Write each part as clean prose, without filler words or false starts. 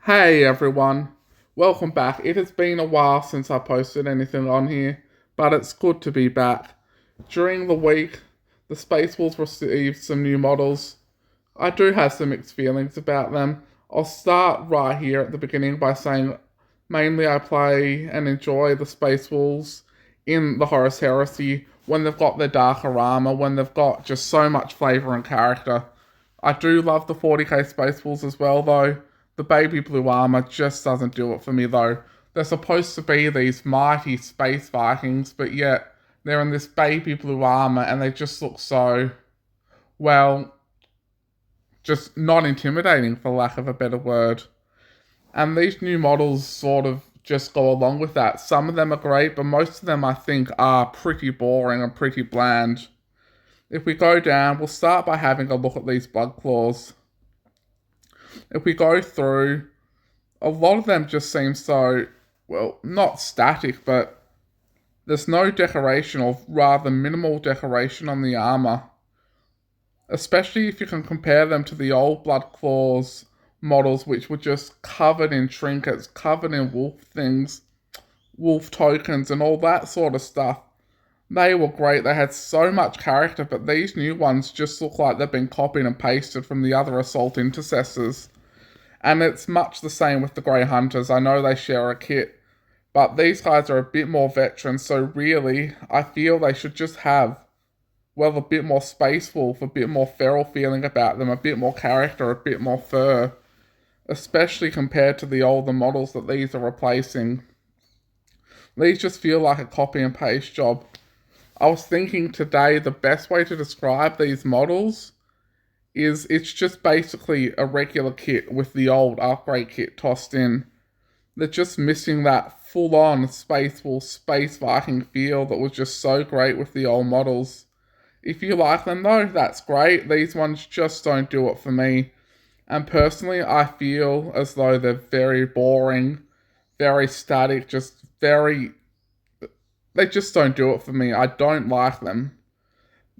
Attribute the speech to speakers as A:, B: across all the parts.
A: Hey everyone, welcome back. It has been a while since I posted anything on here, but it's good to be back. During the week, the Space Wolves received some new models. I do have some mixed feelings about them. I'll start right here at the beginning by saying mainly I play and enjoy the Space Wolves in the Horus Heresy when they've got their darker armor, when they've got just so much flavour and character. I do love the 40k Space Wolves as well, though. The baby blue armor just doesn't do it for me, though. They're supposed to be these mighty space Vikings, but yet they're in this baby blue armor and they just look so, well, just not intimidating, for lack of a better word. And these new models sort of just go along with that. Some of them are great, but most of them I think are pretty boring and pretty bland. If we go down, we'll start by having a look at these blood claws. If we go through, a lot of them just seem so, well, not static, but there's no decoration, or rather minimal decoration on the armor. Especially if you can compare them to the old Blood Claws models, which were just covered in trinkets, covered in wolf things, wolf tokens, and all that sort of stuff. They were great, they had so much character, but these new ones just look like they've been copied and pasted from the other Assault Intercessors. And it's much the same with the Grey Hunters. I know they share a kit, but these guys are a bit more veteran, so really, I feel they should just have, well, a bit more Space Wolf, a bit more feral feeling about them, a bit more character, a bit more fur, especially compared to the older models that these are replacing. These just feel like a copy and paste job. I was thinking today the best way to describe these models is it's just basically a regular kit with the old upgrade kit tossed in. They're just missing that full-on Space Wolf, Space Viking feel that was just so great with the old models. If you like them though, that's great. These ones just don't do it for me. And personally, I feel as though they're very boring, very static, just very... They just don't do it for me. I don't like them.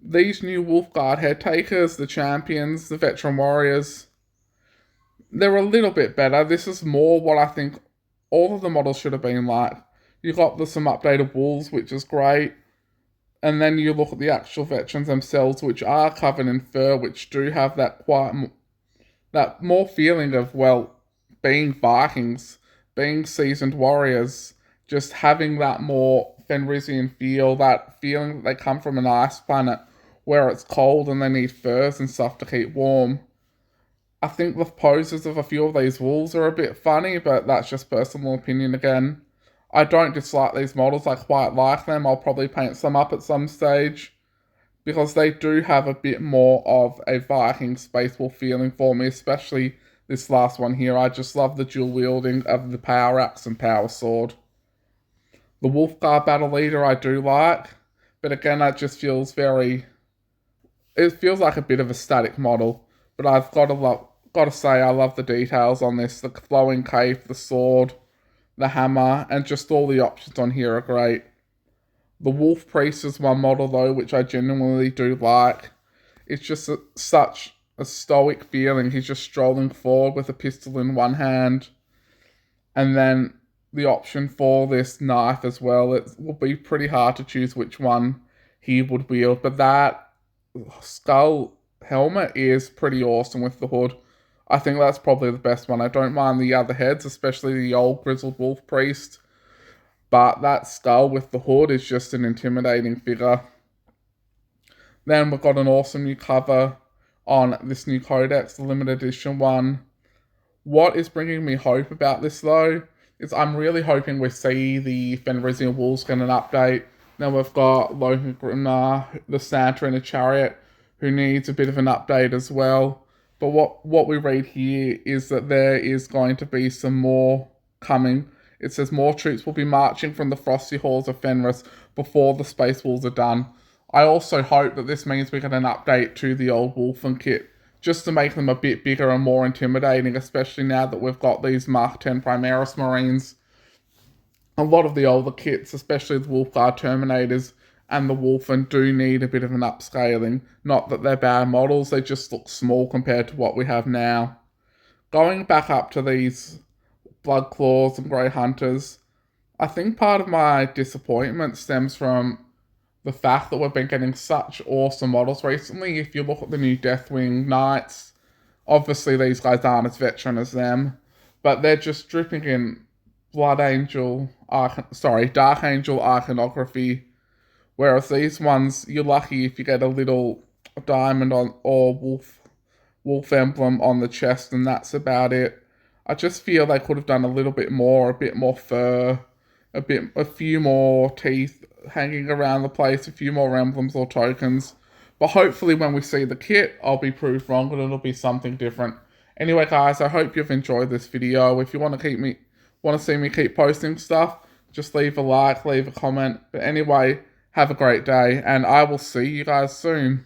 A: These new Wolfguard head takers, the champions, the veteran warriors, they're a little bit better. This is more what I think all of the models should have been like. You got some updated wolves, which is great. And then you look at the actual veterans themselves, which are covered in fur, which do have that more feeling of, well, being Vikings, being seasoned warriors, just having that more Fenrisian feel, that feeling that they come from an ice planet where it's cold and they need furs and stuff to keep warm. I think the poses of a few of these wolves are a bit funny, but that's just personal opinion again. I don't dislike these models, I quite like them. I'll probably paint some up at some stage, because they do have a bit more of a Viking Space Wolf feeling for me, especially this last one here. I just love the dual wielding of the power axe and power sword. The Wolfguard battle leader I do like, but again that just feels very... It feels like a bit of a static model, but I've got to say I love the details on this. The flowing cape, the sword, the hammer, and just all the options on here are great. The Wolf Priest is one model though, which I genuinely do like. It's just such a stoic feeling. He's just strolling forward with a pistol in one hand, and then the option for this knife as well. It will be pretty hard to choose which one he would wield, but that skull helmet is pretty awesome with the hood. I think that's probably the best one. I don't mind the other heads, especially the old grizzled wolf priest, but that skull with the hood is just an intimidating figure. Then we've got an awesome new cover on this new codex, the limited edition one. What is bringing me hope about this though is I'm really hoping we see the Fenrisian wolves get an update. Then we've got Lohengrin, the Santa in a chariot, who needs a bit of an update as well. But what we read here is that there is going to be some more coming. It says more troops will be marching from the frosty halls of Fenris before the Space Wolves are done. I also hope that this means we get an update to the old Wolfen kit, just to make them a bit bigger and more intimidating, especially now that we've got these Mark 10 Primaris Marines. A lot of the older kits, especially the Wolfguard Terminators and the Wolfen, do need a bit of an upscaling. Not that they're bad models, they just look small compared to what we have now. Going back up to these blood claws and grey hunters. I think part of my disappointment stems from the fact that we've been getting such awesome models recently. If you look at the new Deathwing Knights, obviously these guys aren't as veteran as them, but they're just dripping in Dark Angel iconography. Whereas these ones, you're lucky if you get a little diamond on or wolf emblem on the chest, and that's about it. I just feel they could have done a little bit more, a bit more fur, a few more teeth hanging around the place, a few more emblems or tokens. But hopefully when we see the kit, I'll be proved wrong and it'll be something different. Anyway, guys, I hope you've enjoyed this video. If you want to see me keep posting stuff, just leave a like, leave a comment. But anyway, have a great day, and I will see you guys soon.